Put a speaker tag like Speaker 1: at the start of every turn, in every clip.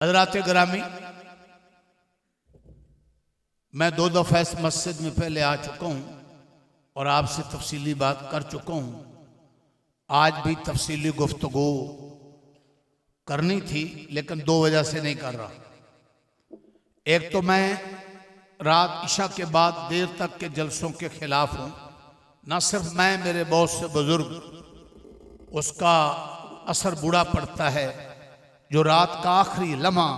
Speaker 1: हज़रात गिरामी, मैं 2 दफ़ा इस मस्जिद में पहले आ चुका हूँ और आपसे तफसीली बात कर चुका हूँ। आज भी तफसीली गुफ्तगू करनी थी, लेकिन 2 वजह से नहीं कर रहा। एक तो मैं रात इशा के बाद देर तक के जलसों के खिलाफ हूँ। न सिर्फ मैं, मेरे बहुत से बुजुर्ग, उसका असर बुरा पड़ता है। जो रात का आखिरी लम्हा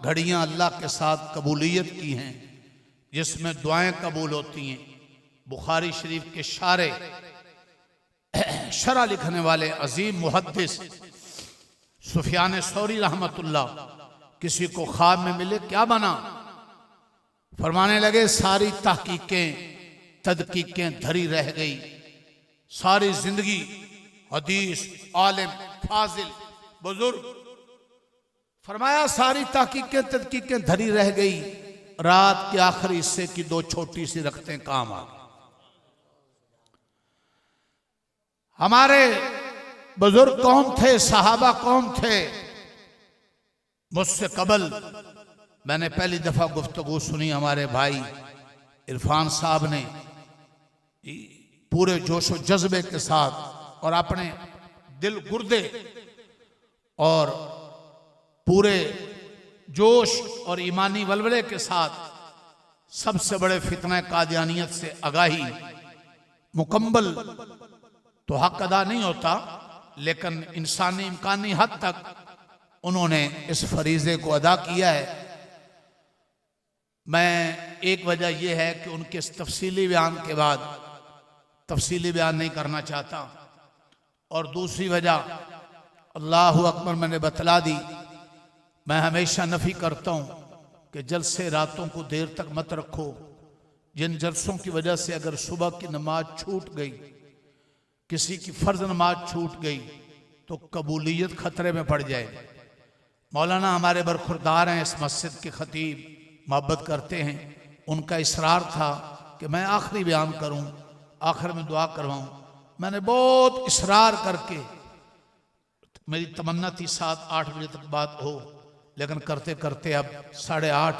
Speaker 1: घड़ियाँ अल्लाह के साथ कबूलियत की हैं, जिसमें दुआएं कबूल होती हैं। बुखारी शरीफ के शारे शरा लिखने वाले अजीम मुहद्दिस सुफियान सौरी रहमतुल्लाह किसी को ख्वाब में मिले, क्या बना? फरमाने लगे सारी तहकीकें तदकीकें धरी रह गई, सारी जिंदगी हदीस आलिम फाजिल बुजुर्ग, फरमाया सारी तहकीकें तदकीकें धरी रह गई, रात के आखिरी हिस्से की 2 छोटी सी रखते काम आ गई। हमारे बुजुर्ग कौन थे, सहाबा कौन थे? मुझसे कबल मैंने पहली दफा गुफ्तगू सुनी हमारे भाई इरफान साहब ने पूरे जोशो जज्बे के साथ और अपने दिल गुर्दे और पूरे जोश और ईमानी वलवले के साथ सबसे बड़े फितना कादियानियत से आगाही। मुकम्मल तो हक अदा नहीं होता, लेकिन इंसानी इम्कानी हद तक उन्होंने इस फरीजे को अदा किया है। मैं एक वजह यह है कि उनके इस तफसीली बयान के बाद तफसीली बयान नहीं करना चाहता, और दूसरी वजह अल्लाहु अकबर मैंने बतला दी। मैं हमेशा नफ़ी करता हूँ कि जलसे रातों को देर तक मत रखो। जिन जलसों की वजह से अगर सुबह की नमाज छूट गई, किसी की फ़र्ज नमाज छूट गई, तो कबूलियत खतरे में पड़ जाएगी। मौलाना हमारे बरखुरदार हैं, इस मस्जिद के खतीब, मोहब्बत करते हैं। उनका इसरार था कि मैं आखिरी बयान करूं, आखिर में दुआ करवाऊं। मैंने बहुत इसरार करके, मेरी तमन्ना थी 7-8 बजे तक बात हो, लेकिन करते करते अब 8:30,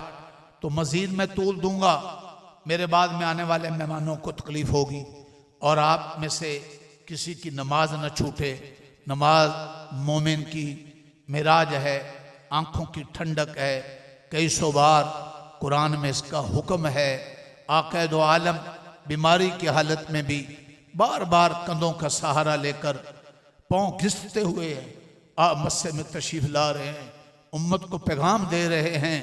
Speaker 1: तो मज़ीद मैं तूल दूंगा, मेरे बाद में आने वाले मेहमानों को तकलीफ होगी और आप में से किसी की नमाज न छूटे। नमाज मोमिन की मिराज है, आंखों की ठंडक है। कई सौ बार कुरान में इसका हुक्म है। आक़ाए दो आलम बीमारी की हालत में भी बार बार कंधों का सहारा लेकर पाँव घिसते हुए मस्से में तशरीफ ला रहे हैं, उम्मत को पैगाम दे रहे हैं,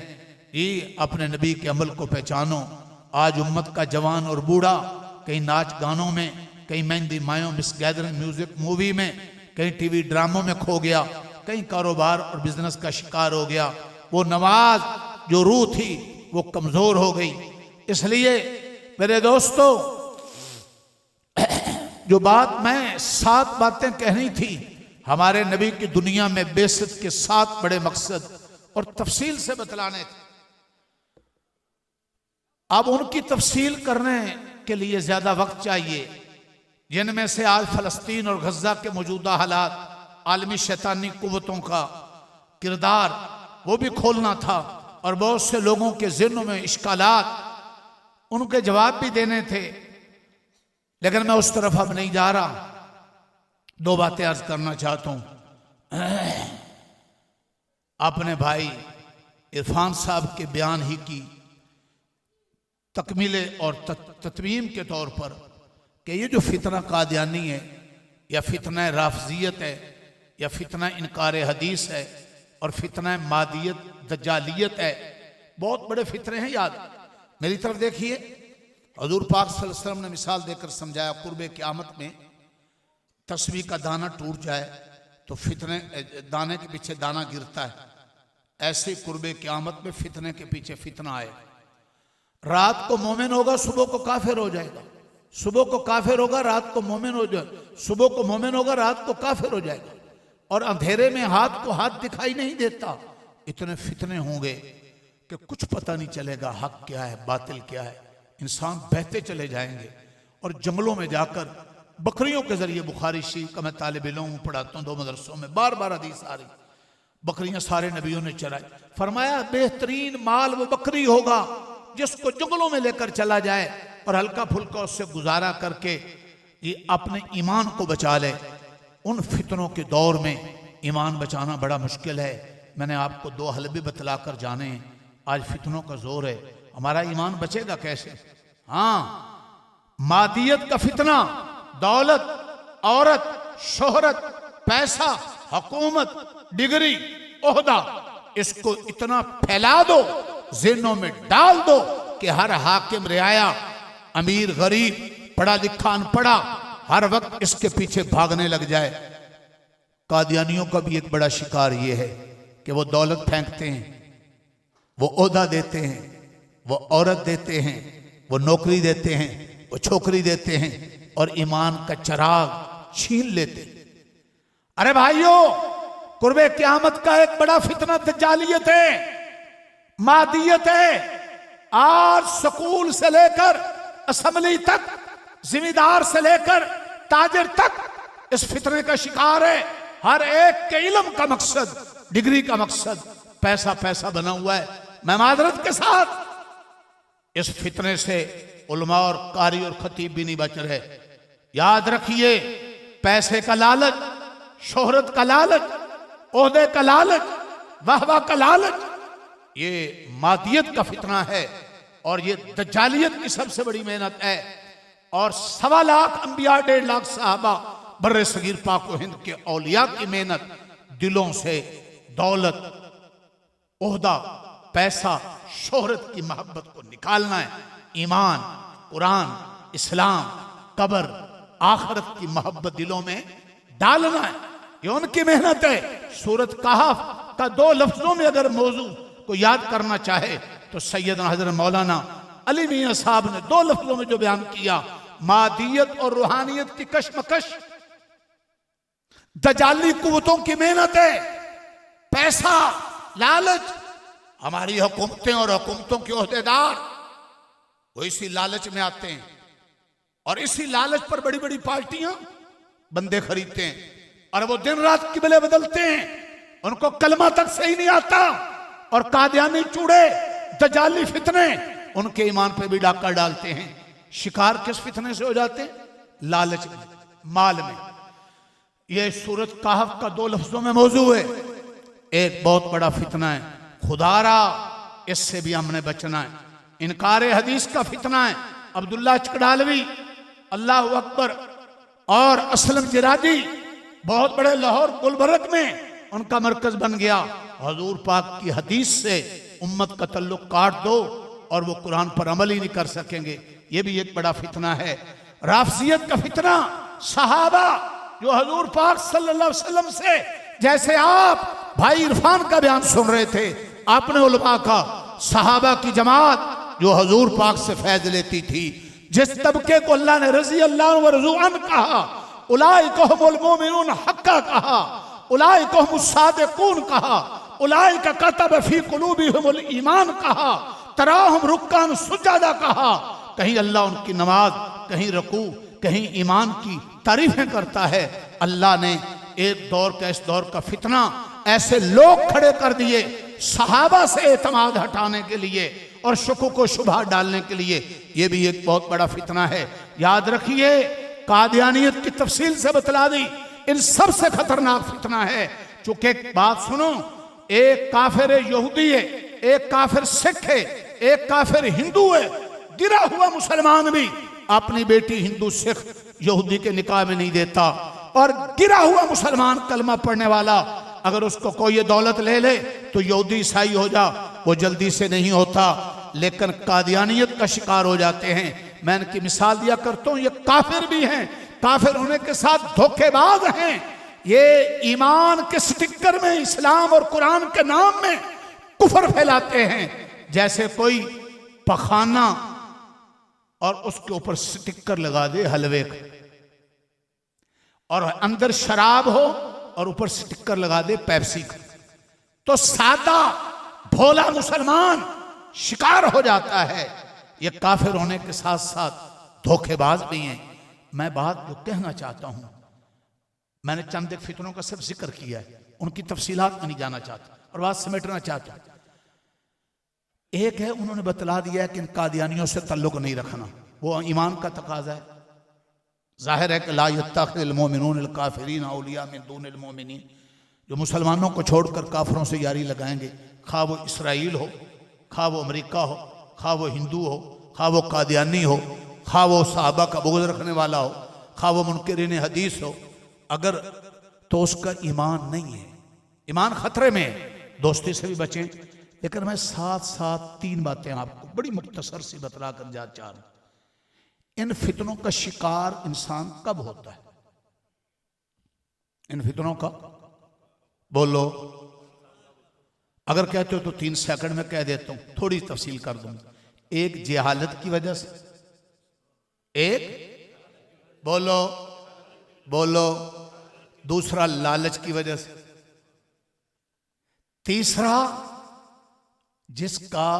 Speaker 1: ये अपने नबी के अमल को पहचानो। आज उम्मत का जवान और बूढ़ा कहीं नाच गानों में, कहीं मेहंदी मायों, मिस गैदरिंग म्यूजिक मूवी में, कहीं टीवी ड्रामों में खो गया, कहीं कारोबार और बिजनेस का शिकार हो गया। वो नमाज जो रूह थी वो कमजोर हो गई। इसलिए मेरे दोस्तों, जो बात मैं 7 बातें कहनी थी, हमारे नबी की दुनिया में बेसत के 7 बड़े मकसद और तफसील से बतलाने थे। अब उनकी तफसील करने के लिए ज्यादा वक्त चाहिए, जिनमें से आज फलस्तीन और गजा के मौजूदा हालात, आलमी शैतानी कुव्वतों का किरदार, वो भी खोलना था, और बहुत से लोगों के ज़हनों में इश्कालात, उनके जवाब भी देने थे, लेकिन मैं उस तरफ अब नहीं जा रहा। 2 बातें अर्ज करना चाहता हूं। अपने भाई इरफान साहब के बयान ही की तकमीले और तत्मीम के तौर पर कि ये जो फितना कादियानी है, या फितना राफजियत है, या फितना इनकार हदीस है, और फितना मादियत दज्जालियत है, बहुत बड़े फितरे हैं। याद मेरी तरफ देखिए, हजूर पाक सल्लल्लाहु अलैहि वसल्लम ने मिसाल देकर समझाया, कुर्बे क़यामत में तस्बीह का दाना टूट जाए तो फितने दाने के पीछे दाना गिरता है, ऐसे कुर्बे क़यामत में फितने के पीछे फितना आएगा। रात को मोमिन होगा, सुबह को काफिर हो जाएगा, सुबह को काफिर होगा, रात को मोमिन हो जाएगा, सुबह को मोमिन होगा, रात को काफिर हो जाएगा, और अंधेरे में हाथ को हाथ दिखाई नहीं देता। इतने फितने होंगे कि कुछ पता नहीं चलेगा हक क्या है, बातिल क्या है। इंसान बहते चले जाएंगे, और जंगलों में जाकर बकरियों के जरिए, बुखारी शरीफ का मैं तालिब इल्म पढ़ाता हूँ 2 मदरसों में, बार बार हदीस आ रही, बकरियां सारे नबियों ने चराई। फरमाया बेहतरीन माल वो बकरी होगा जिसको जंगलों में लेकर चला जाए और हल्का फुल्का उससे गुजारा करके ये अपने ईमान को बचा ले। उन फितनों के दौर में ईमान बचाना बड़ा मुश्किल है। मैंने आपको 2 हल भी बतला कर जाने हैं। आज फितनों का जोर है, हमारा ईमान बचेगा कैसे? हाँ, मादियत का फितना, दौलत, औरत, शोहरत, पैसा, हुकूमत, डिग्री, ओहदा, इसको इतना फैला दो, ज़हनों में डाल दो कि हर हाकिम रियाया, अमीर गरीब, पढ़ा लिखा अनपढ़ा, हर वक्त इसके पीछे भागने लग जाए। कादियानियों का भी एक बड़ा शिकार ये है कि वो दौलत फेंकते हैं, वो ओहदा देते हैं, वो औरत देते हैं, वो नौकरी देते हैं, वो छोकरी देते हैं और ईमान का चिराग छीन लेते हैं। अरे भाइयों, कुर्बे क़यामत का एक बड़ा फितना दज्जालियत है, मादियत है। आज स्कूल से लेकर असेंबली तक, जिम्मेदार से लेकर ताजिर तक इस फितने का शिकार है। हर एक के इल्म का मकसद, डिग्री का मकसद पैसा पैसा बना हुआ है। मैं मादरत के साथ इस फितने से उलमा और कारी और खतीब भी नहीं बच रहे। याद रखिए, पैसे का लालच, शोहरत का लालच, ओहदे का लालच, वाहवा का लालच, ये मादियत का फितना है और ये दज्जालियत की सबसे बड़ी मेहनत है। और 1.25 लाख अंबिया, 1.5 लाख साहबा, बर्रे सगीर पाक व हिंद के औलिया की मेहनत, दिलों से दौलत, ओहदा, पैसा, शोहरत की मोहब्बत को निकालना है। ईमान, कुरान, इस्लाम, कब्र, आखिरत की मोहब्बत दिलों में डालना है। ये उनकी मेहनत है। सूरत कहफ का 2 लफ्जों में अगर मौजू को याद करना चाहे तो सैयदना हजरत मौलाना अली मियां साहब ने 2 लफ्जों में जो बयान किया, मादियत और रूहानियत की कशमकश, दजाली कुव्वतों की मेहनत है, पैसा, लालच। हमारी हुकूमतें और हुकूमतों के ओहदेदार वो इसी लालच में आते हैं और इसी लालच पर बड़ी बड़ी पार्टियां बंदे खरीदते हैं और वो दिन रात किबले बदलते हैं। उनको कलमा तक सही नहीं आता और कादियानी चूड़े, दजाली फितने उनके ईमान पे भी डाका डालते हैं। शिकार किस फितने से हो जाते हैं? लालच में, माल में। ये सूरत कहफ का 2 लफ्जों में मौजू है। एक बहुत बड़ा फितना है, खुदारा, इससे भी हमने बचना है। इनकार हदीस का फितना है। अब्दुल्ला चकडालवी, अल्लाह अकबर, और असलम जिरादी बहुत बड़े लाहौर गुलबर्ग में उनका मरकज बन गया। हजूर पाक की हदीस से उम्मत का तल्लुक काट दो और वो कुरान पर अमल ही नहीं कर सकेंगे। ये भी एक बड़ा फितना है। राफजियत का फितना, सहाबा जो हजूर पाक सल्लल्लाहु अलैहि वसल्लम से, जैसे आप भाई इरफान का बयान सुन रहे थे, आपने उलमा का, सहाबा की जमात जो हजूर पाक से फैज लेती थी, जिस तबके को अल्लाह ने रजी अल्लाह व रज़ू अन कहा, उलाइकहुमुल मोमिनून हक्का कहा, उलाइकहुमुस सादिकून कहा, उलाइका कतब फी कुलूबिहिमुल ईमान कहा, तराहुम रुक्कान सुजदा कहा। कहीं अल्लाह उनकी नमाज, कहीं रकू, कहीं ईमान की तारीफें करता है। अल्लाह ने एक दौर का, इस दौर का फितना ऐसे लोग खड़े कर दिए सहाबा से एतमाद हटाने के लिए और शुकूक को शुबहा डालने के लिए। यह भी एक बहुत बड़ा फितना है। याद रखिए, कादियानियत की तफसील से बतला दी, इन सबसे खतरनाक फितना है। चूंकि एक बात सुनो, एक काफिर यहूदी है, एक काफिर सिख है, एक काफिर हिंदू है। गिरा हुआ मुसलमान भी अपनी बेटी हिंदू सिख यहूदी के निकाह में नहीं देता, और गिरा हुआ मुसलमान कलमा पढ़ने वाला अगर उसको कोई ये दौलत ले ले तो यहूदी ईसाई हो जा, वो जल्दी से नहीं होता, लेकिन कादियानियत का शिकार हो जाते हैं। मैं इनकी मिसाल दिया करता हूं, ये काफिर भी हैं, काफिर होने के साथ धोखेबाज हैं। ये ईमान के स्टिकर में, इस्लाम और कुरान के नाम में कुफर फैलाते हैं। जैसे कोई पखाना और उसके ऊपर स्टिकर लगा दे हलवे का, और अंदर शराब हो और ऊपर स्टिकर लगा दे पेप्सी का, तो सादा भोला मुसलमान शिकार हो जाता है। ये काफिर होने के साथ साथ धोखेबाज भी हैं। मैं बात जो कहना चाहता हूं, मैंने चंद एक फितनों का सिर्फ जिक्र किया है, उनकी तफसीलात में नहीं जाना चाहता और बात समेटना चाहता। एक है, उन्होंने बतला दिया कि इन कादियानियों से ताल्लुक नहीं रखना, वो ईमान का तकाजा है। जाहिर है कि ला यत्तखिज़ुल मुमिनूनल काफिरीन औलिया मिन दूनिल मुमिनीन, जो मुसलमानों को छोड़कर काफिरों से यारी लगाएंगे, खा वो इसराइल हो, खा वो अमेरिका हो, खा वो हिंदू हो, खा वो कादियानी हो, खा वो सहाबा का बुग़्ज़ रखने वाला हो, खा वो मुनकिरीन हदीस हो, अगर तो उसका ईमान नहीं है, ईमान खतरे में है। दोस्ती से भी बचें। लेकिन मैं साथ साथ 3 बातें आपको बड़ी मुख्तसर सी बतला कर जा चाह रहा हूं। इन फितनों का शिकार इंसान कब होता है? इन फितनों का बोलो। अगर कहते हो तो 3 सेकंड में कह देता हूं, थोड़ी तफसील कर दूंगा। एक जहालत की वजह से, एक बोलो बोलो, दूसरा लालच की वजह से, तीसरा जिसका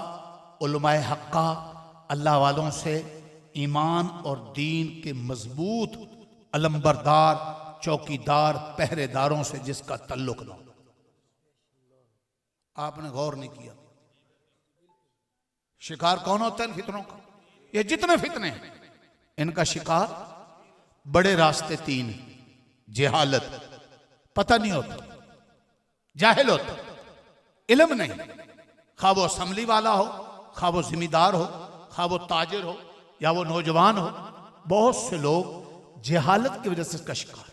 Speaker 1: उलमाए हक्का अल्लाह वालों से ईमान और दीन के मजबूत अलंबरदार चौकीदार पहरेदारों से जिसका तल्लुक ना हो। आपने गौर नहीं किया। शिकार कौन होता है इन फितनों का? ये जितने फितने हैं इनका शिकार बड़े रास्ते 3 हैं। जहालत, पता नहीं होता, जाहिल होता, इल्म नहीं, खा वो असम्बली वाला हो, खा वो जिम्मेदार हो, खा वो ताजिर हो या वो नौजवान हो। बहुत से लोग जहालत की वजह से इसका शिकार।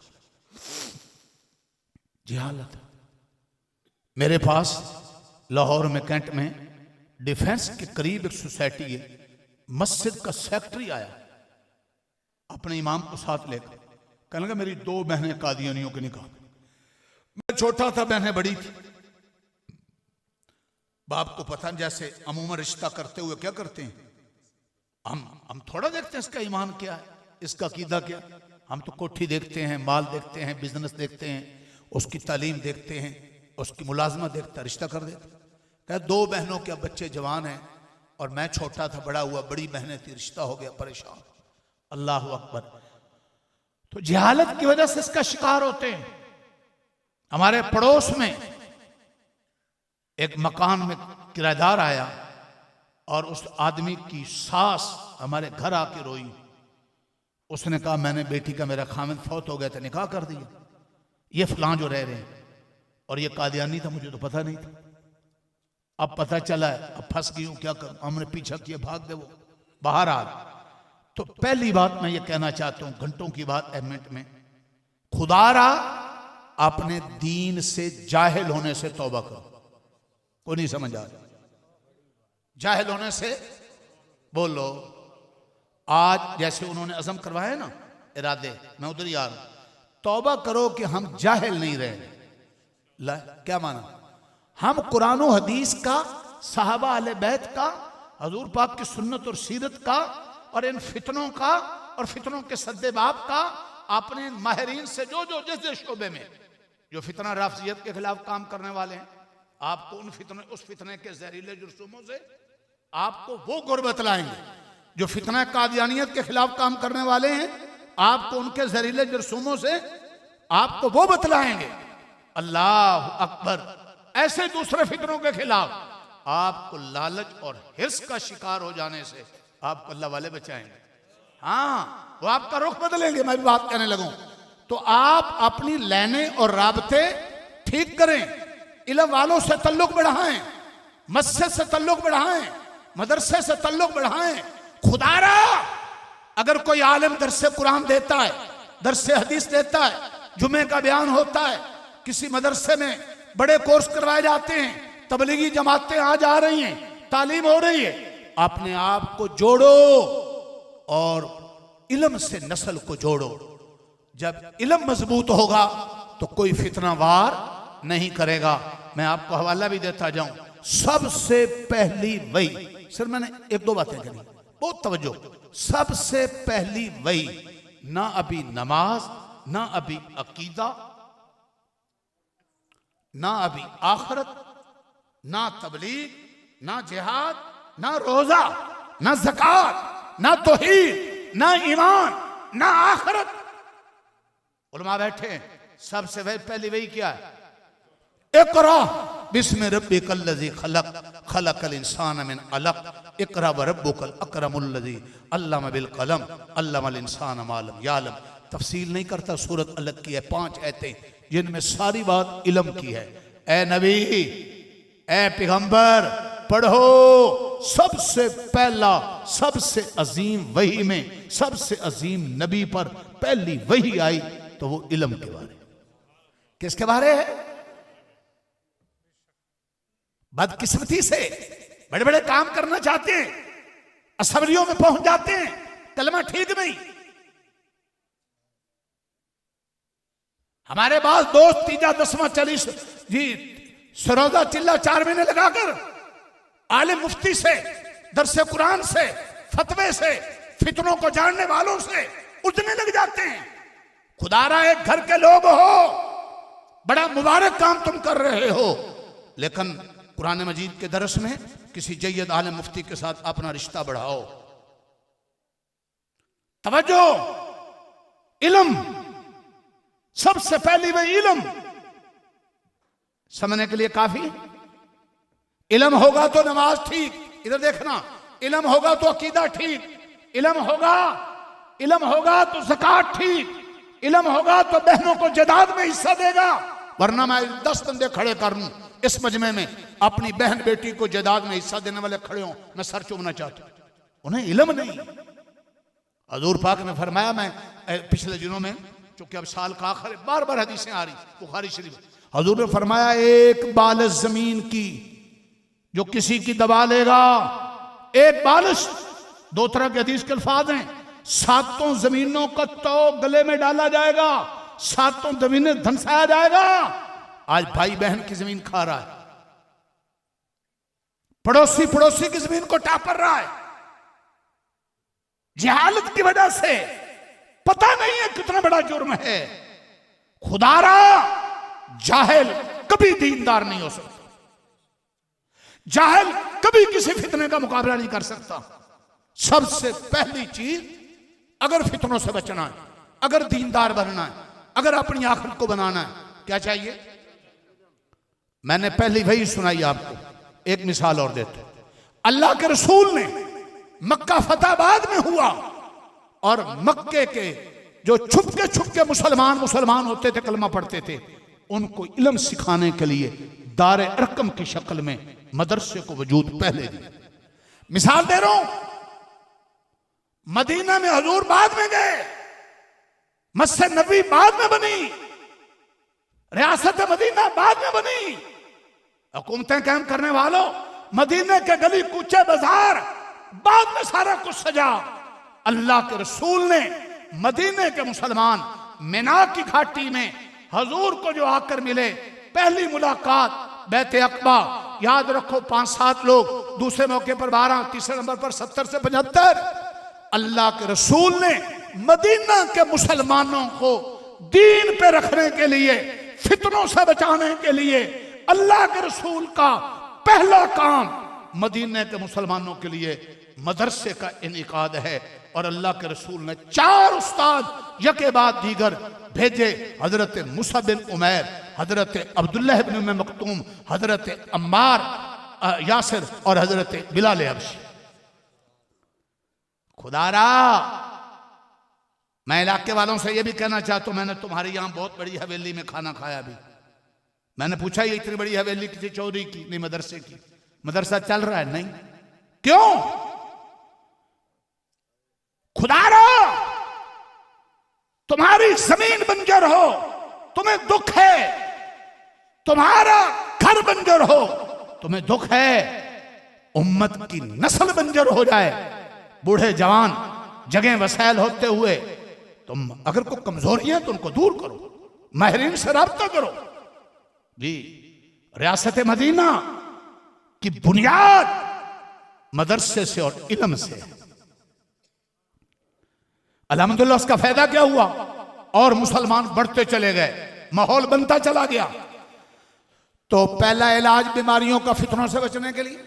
Speaker 1: जहालत। मेरे पास लाहौर में कैंट में डिफेंस के करीब एक सोसाइटी है, मस्जिद का सेक्रेटरी आया अपने इमाम को साथ लेकर, कहने लगा मेरी 2 बहनें कादियानियों के निकाह। मैं छोटा था, बहनें बड़ी थी। बाप को पता नहीं, जैसे अमूमन रिश्ता करते हुए क्या करते हैं, हम थोड़ा देखते हैं इसका ईमान क्या है, इसका अकीदा क्या। हम तो कोठी देखते हैं, माल देखते हैं, बिजनेस देखते हैं, उसकी तालीम देखते हैं, उसकी मुलाजमत देखते हैं, रिश्ता कर देते। कह 2 बहनों के बच्चे जवान हैं और मैं छोटा था, बड़ा हुआ, बड़ी बहनें थी, रिश्ता हो गया, परेशान। अल्लाह अकबर। तो जहालत की वजह से इसका शिकार होते हैं। हमारे पड़ोस में एक मकान में किराएदार आया और उस आदमी की सास हमारे घर आके रोई। उसने कहा मैंने बेटी का, मेरा खामिद फौत हो गया था, निकाह कर दिया, ये फलां जो रह रहे हैं, और ये कादियानी था, मुझे तो पता नहीं था। अब पता चला है, अब फंस गई हूं, क्या करूं। हमने पीछा किया, भाग गए वो बाहर आ। तो पहली बात मैं ये कहना चाहता हूं, घंटों की बात 1 मिनट में, खुदारा अपने दीन से जाहिल होने से तौबा करो। कोई नहीं समझ आ रहा? जाहिल होने से बोलो। आज जैसे उन्होंने अज़म करवाया ना, इरादे, मैं उधर ही आ रहा हूं। तौबा करो कि हम जाहिल नहीं रहे। क्या माना? हम कुरान और हदीस का, सहाबा अहले बैत का, हजूर पाक की सुन्नत और सीरत का, और इन फितनों का और फितनों के सद्देबाब का अपने माहिरीन से जो जिस शोबे में जो फितना राफजियत के खिलाफ काम करने वाले हैं, आपको उस फितने के जहरीले जुर्सुमों से आपको वो गुर बतलाएंगे। जो फितना कादियानियत के खिलाफ काम करने वाले हैं, आपको उनके जहरीले जुर्सुमों से आपको वो बतलाएंगे। अल्लाह अकबर। ऐसे दूसरे फितनों के खिलाफ आपको लालच और हिर्स का शिकार हो जाने से आपको अल्लाह वाले बचाएंगे। हाँ, वो आपका रुख बदलेंगे। मैं भी बात कहने लगूं तो आप अपनी लेने और राबते ठीक करें, इल्म वालों से तल्लुक बढ़ाएं, मस्जिद से तल्लुक बढ़ाएं, मदरसे से तल्लुक बढ़ाएं। खुदारा अगर कोई आलिम दरसे कुरान देता है, दरसे हदीस देता है, जुमे का बयान होता है, किसी मदरसे में बड़े कोर्स करवाए जाते हैं, तबलीगी जमातें आ जा रही हैं, तालीम हो रही है, अपने आप को जोड़ो और इल्म से नस्ल को जोड़ो। जब इल्म मजबूत होगा तो कोई फितना वार नहीं करेगा। मैं आपको हवाला भी देता जाऊं। सबसे पहली वही, सिर्फ मैंने 1-2 बातें करी, बहुत तवज्जो। सबसे पहली वही, ना अभी नमाज, ना अभी अकीदा, ना अभी आखिरत, ना तबलीग, ना जिहाद, ना रोजा, ना ज़कात, ना तौहीद, ना ईमान, ना आखिरत। उलमा बैठे हैं, सबसे पहली वही क्या है? इक़रा बिस्मि रब्बिकल लज़ी खलक खलकल इंसान मिन अलक इक़रा व रब्बुकल अकरमुल लज़ी अल्लमा बिल कलम अल्लमल इंसान मा लम यालम। तफसील नहीं करता, सूरत अलग की है, 5 आयतें जिनमें सारी बात इल्म की है। ए नबी, ए पैगंबर, पढ़ो। सबसे पहला, सबसे अजीम वही में सबसे अजीम नबी पर पहली वही आई तो वो इल्म के बारे। किसके बारे है? बदकिस्मती से बड़े बड़े काम करना चाहते हैं, असेंबलियों में पहुंच जाते हैं, कलमा ठीक नहीं। हमारे पास दोस्त 3, 10वां 40 जी सरोजा चिल्ला 4 महीने लगाकर आलिम मुफ्ती से, दरसे कुरान से, फतवे से, फितनों को जानने वालों से उठने लग जाते हैं। खुदारा एक घर के लोग हो, बड़ा मुबारक काम तुम कर रहे हो, लेकिन कुरान मजीद के दरस में किसी जय्यद आलिम मुफ्ती के साथ अपना रिश्ता बढ़ाओ। तवज्जो, इल्म सबसे पहली वही इल्म समझने के लिए काफी। इल्म होगा तो नमाज ठीक, इधर देखना, इल्म होगा तो अकीदा ठीक, इल्म होगा तो ज़कात ठीक, इल्म होगा तो बहनों को जदाद में हिस्सा देगा। वरना मैं 10 बंदे खड़े कर लूं इस मजमे में, अपनी बहन बेटी को जदाद में हिस्सा देने वाले खड़े हों, मैं सर चूमना चाहता हूं। उन्हें इल्म नहीं। हजूर पाक ने फरमाया, मैं पिछले दिनों में, चूंकि अब साल का आखिर, बार बार हदीसें आ रही बुखारी शरीफ, हजूर ने फरमाया एक बालिश जमीन की जो किसी की दबा लेगा, एक बालिश, 2 तरह के हदीस के अल्फाज हैं, 7 जमीनों का तो गले में डाला जाएगा, 7 जमीनें धंसाया जाएगा। आज भाई बहन की जमीन खा रहा है, पड़ोसी की जमीन को टापर रहा है, जहालत की वजह से। पता नहीं है कितना बड़ा जुर्म है। खुदारा जाहिल कभी दीनदार नहीं हो सकता, जाहिल कभी किसी फितने का मुकाबला नहीं कर सकता। सबसे पहली चीज, अगर फितनों से बचना है, अगर दीनदार बनना है, अगर अपनी आखिरत को बनाना है, क्या चाहिए? मैंने पहली वही सुनाई आपको। एक मिसाल और देते, अल्लाह के रसूल ने मक्का फतह बाद में हुआ और मक्के के जो छुपके मुसलमान होते थे, कलमा पढ़ते थे, उनको इल्म सिखाने के लिए दारे अरकम की शक्ल में मदरसे को वजूद पहले दी। मिसाल दे रहा हूं, मदीना में हजूर बाद में गए, मस्जिद नबी बाद में बनी, रियासत मदीना बाद में बनी। हुकूमतें कायम करने वालों, मदीने के गली कूचे बाजार बाद में सारा कुछ सजा। अल्लाह के रसूल ने मदीने के मुसलमान मिना की घाटी में हजूर को जो आकर मिले, पहली मुलाकात बैत अक़बा, याद रखो 5-7 लोग, दूसरे मौके पर 12, तीसरे नंबर पर 70 से 75। अल्लाह के रसूल ने मदीना के मुसलमानों को दीन पे रखने के लिए, फितनों से बचाने के लिए, अल्लाह के रसूल का पहला काम मदीने के मुसलमानों के लिए मदरसे का इनेकाद है। और अल्लाह के रसूल ने 4 उस्ताद यके बाद दीगर भेजे, हजरत मूसा बिन उमैर, हजरत अब्दुल्लाह बिन उम्मे मक्तूम, हजरत अम्मार यासिर और हजरत बिलाल हबशी। खुदारा, मैं इलाके वालों से यह भी कहना चाहता हूं, मैंने तुम्हारे यहां बहुत बड़ी हवेली में खाना खाया भी। मैंने पूछा ये इतनी बड़ी हवेली किसी चौधरी की? नहीं, मदरसे की। मदरसा चल रहा है? नहीं। क्यों? खुदारा, तुम्हारी जमीन बंजर हो, तुम्हें दुख है, तुम्हारा घर बंजर हो, तुम्हें दुख है, उम्मत की नस्ल बंजर हो जाए, बूढ़े जवान जगह वसैल होते हुए, तुम अगर कोई कमजोरियां तो उनको दूर करो, माहिरीन से राब्ता करो। जी, रियासत मदीना की बुनियाद मदरसे से और इल्म से है। अल्हम्दुलिल्लाह उसका फायदा क्या हुआ? और मुसलमान बढ़ते चले गए, माहौल बनता चला गया। तो पहला इलाज बीमारियों का, फितनों से बचने के लिए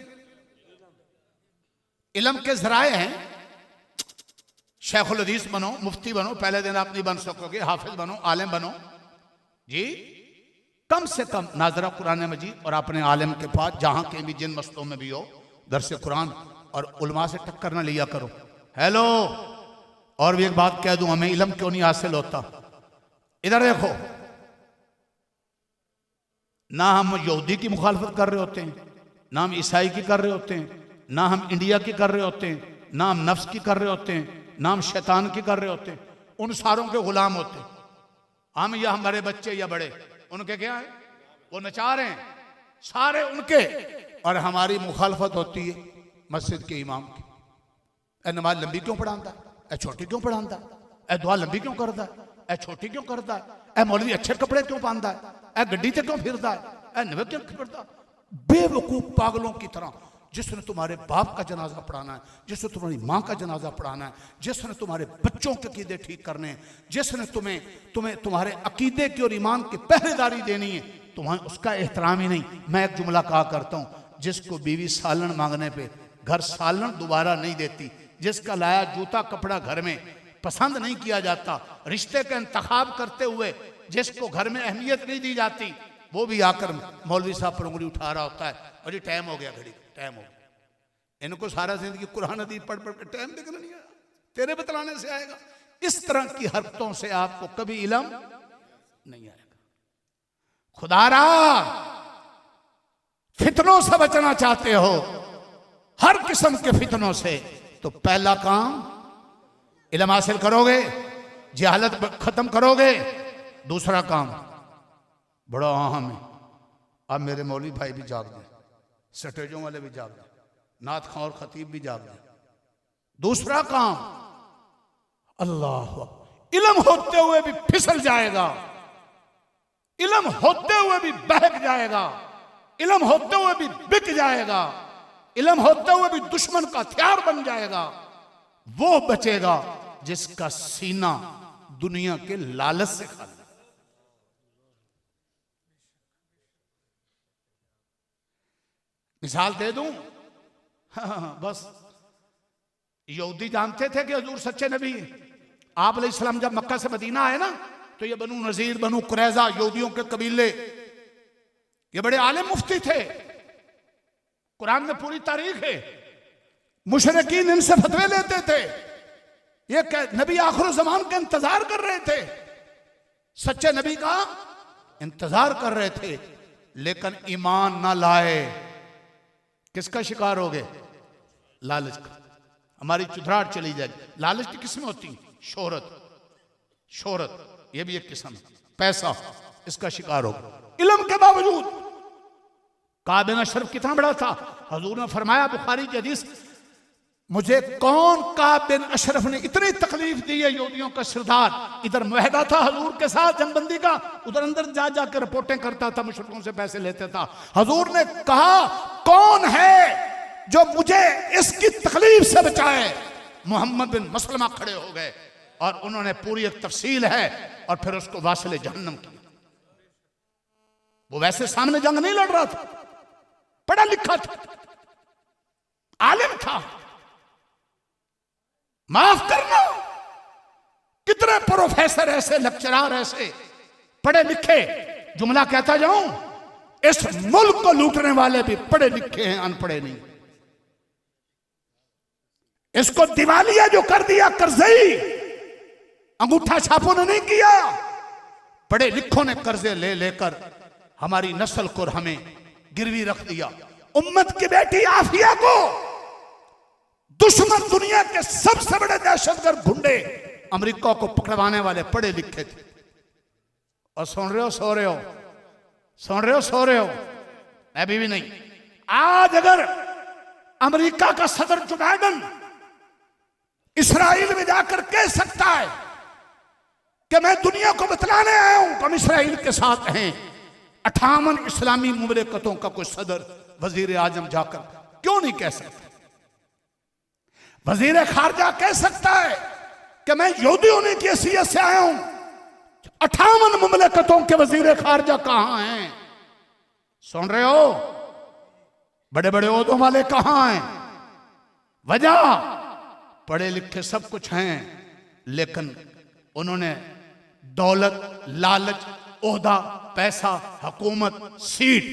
Speaker 1: इल्म के जराए हैं। शेखुल हदीस बनो, मुफ्ती बनो, पहले दिन आप नहीं बन सकोगे, हाफिज बनो, आलिम बनो। जी, कम से कम नाजरा कुरान मजीद और अपने आलिम के पास जहां के भी जिन मस्तों में भी हो दरस कुरान और उलमा से टक्कर ना लिया करो। हेलो, और भी एक बात कह दूं, हमें इल्म क्यों नहीं हासिल होता? इधर देखो, ना हम यहूदी की मुखालफत कर रहे होते हैं, ना हम ईसाई की कर रहे होते हैं, ना हम इंडिया की कर रहे होते हैं, ना हम नफ्स की कर रहे होते हैं, ना हम शैतान की कर रहे होते हैं। उन सारों के गुलाम होते हैं हम, या हमारे बच्चे या बड़े, उनके क्या है? वो नचा रहे हैं सारे उनके, और हमारी मुखालफत होती है मस्जिद के इमाम की। ए नमाज लंबी क्यों पढ़ाता है? ए छोटी क्यों पढ़ाता है? ए दुआ लंबी क्यों करता है? ए छोटी क्यों करता है? ए मौलवी अच्छे कपड़े क्यों पहनता है? ए गड्डी से क्यों फिरता है? ए नवे क्यों फिरता? बेवकूफ पागलों की तरह। जिसने तुम्हारे बाप का जनाजा पढ़ाना है, जिसने तुम्हारी माँ का जनाजा पढ़ाना है, जिसने तुम्हारे बच्चों के अकीदे ठीक करने हैं, जिसने तुम्हें तुम्हारे अकीदे की और ईमान की पहरेदारी देनी है, तुम्हें उसका एहतराम ही नहीं। मैं एक जुमला कहा करता हूँ, जिसको बीवी सालन मांगने पे घर सालन दोबारा नहीं देती, जिसका लाया जूता कपड़ा घर में पसंद नहीं किया जाता, रिश्ते का इंतखाब करते हुए जिसको घर में अहमियत नहीं दी जाती, वो भी आकर मौलवी साहब पर उंगली उठा रहा होता है, और ये टाइम हो गया, घड़ी टाइम हो गया। इनको सारा जिंदगी कुरान हदीस पढ़ पढ़ के टाइम देखना नहीं आया, तेरे बतलाने से आएगा। इस तरह की हरकतों से आपको कभी इल्म नहीं आएगा। खुदारा, फितनों से बचना चाहते हो, हर किस्म के फितनों से, तो पहला काम इल्म हासिल करोगे, जहालत खत्म करोगे। दूसरा काम बड़ा अहम है, अब मेरे मौलवी भाई भी जाग गए, स्टेजों वाले भी जाग गए, नात खां और खतीब भी जाग गए। दूसरा काम, अल्लाह, इल्म होते हुए भी फिसल जाएगा, इल्म होते हुए भी बहक जाएगा, इल्म होते हुए भी बिक जाएगा, इल्म होते हुए भी दुश्मन का हथियार बन जाएगा। वो बचेगा जिसका सीना दुनिया के लालच से खाली। मिसाल दे दूं, हाँ, बस यहूदी जानते थे कि हजूर सच्चे नबी हैं। आप अलैहिस्सलाम जब मक्का से मदीना आए ना, तो ये बनु नजीर, बनु कुरैजा, यहूदियों के कबीले, ये बड़े आलिम मुफ्ती थे, कुरान में पूरी तारीख है। मुशरिकीन इनसे फतवे लेते थे, ये नबी आखिर ज़मान का इंतजार कर रहे थे, सच्चे नबी का इंतजार कर रहे थे, लेकिन ईमान ना लाए। किसका शिकार हो गए? लालच का। हमारी चुधराहट चली जाएगी। लालच की किस्में होती हैं, शोहरत, शोहरत ये भी एक किस्म है, पैसा, इसका शिकार हो गए। इल्म के बावजूद काब बिन अशरफ कितना बड़ा था। हजूर ने फरमाया, बुखारी की हदीस, मुझे कौन काब बिन अशरफ ने इतनी तकलीफ दी है, यहूदियों का सरदार। इधर मुआहदा था हजूर के साथ जंगबंदी का, उधर अंदर जा जाकर रिपोर्टें करता था, मुशरिकों से पैसे लेता था। हजूर ने कहा, कौन है जो मुझे इसकी तकलीफ से बचाए? मोहम्मद बिन मसलमा खड़े हो गए और उन्होंने पूरी एक तफसील है, और फिर उसको वासिल जहन्नम किया। वो वैसे सामने जंग नहीं लड़ रहा था, पढ़ा लिखा था, आलिम था। माफ करना, कितने प्रोफेसर ऐसे, लेक्चरर ऐसे पढ़े लिखे, जुमला कहता जाऊं, इस मुल्क को लूटने वाले भी पढ़े लिखे हैं, अनपढ़े नहीं। इसको दिवालिया जो कर दिया कर्जई, अंगूठा छापों ने नहीं किया, पढ़े लिखों ने कर्जे ले लेकर हमारी नस्ल को हमें गिरवी रख दिया। उम्मत की बेटी आफिया को दुश्मन दुनिया के सबसे बड़े दहशतगर्द गुंडे अमेरिका को पकड़वाने वाले पढ़े लिखे थे। और सुन रहे हो, सो रहे हो, सुन रहे हो, सो रहे हो, अभी भी नहीं। आज अगर अमेरिका का सदर जो बाइडेन इसराइल में जाकर कह सकता है कि मैं दुनिया को बतलाने आया हूं कि हम इसराइल के साथ हैं, 58 इस्लामी मुमलिकतों का कोई सदर, वजीर आजम जाकर क्यों नहीं कह सकता? वजीर खारजा कह सकता है कि मैं यहूदी होने की हैसियत से आया हूं। 58 मुमलिकतों के वजीर खारजा कहां हैं? सुन रहे हो? बड़े बड़े ओहदों वाले कहां हैं? वजह, पढ़े लिखे सब कुछ हैं, लेकिन उन्होंने दौलत, लालच, ओहदा, पैसा, हुकूमत, सीट,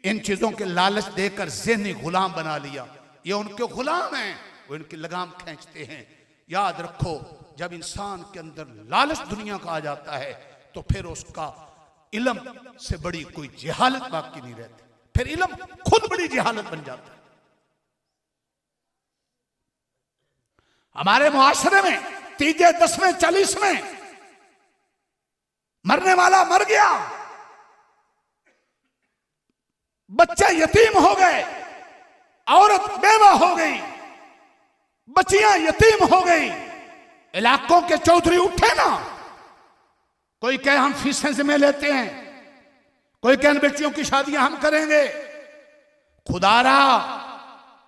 Speaker 1: इन चीजों के लालच देकर ज़हनी गुलाम बना लिया। ये उनके गुलाम हैं, वो इनकी लगाम खींचते हैं। याद रखो, जब इंसान के अंदर लालच दुनिया का आ जाता है तो फिर उसका इल्म से बड़ी कोई जहालत बाकी नहीं रहती, फिर इल्म खुद बड़ी जहालत बन जाता है। हमारे मुआशरे में तीजे 10वें 40वें मरने वाला मर गया, बच्चे यतीम हो गए, औरत बेवा हो गई, बच्चियां यतीम हो गई। इलाकों के चौधरी उठे ना, कोई कहे हम फीसें जिम्मे लेते हैं, कोई कहे बेटियों की शादियां हम करेंगे। खुदारा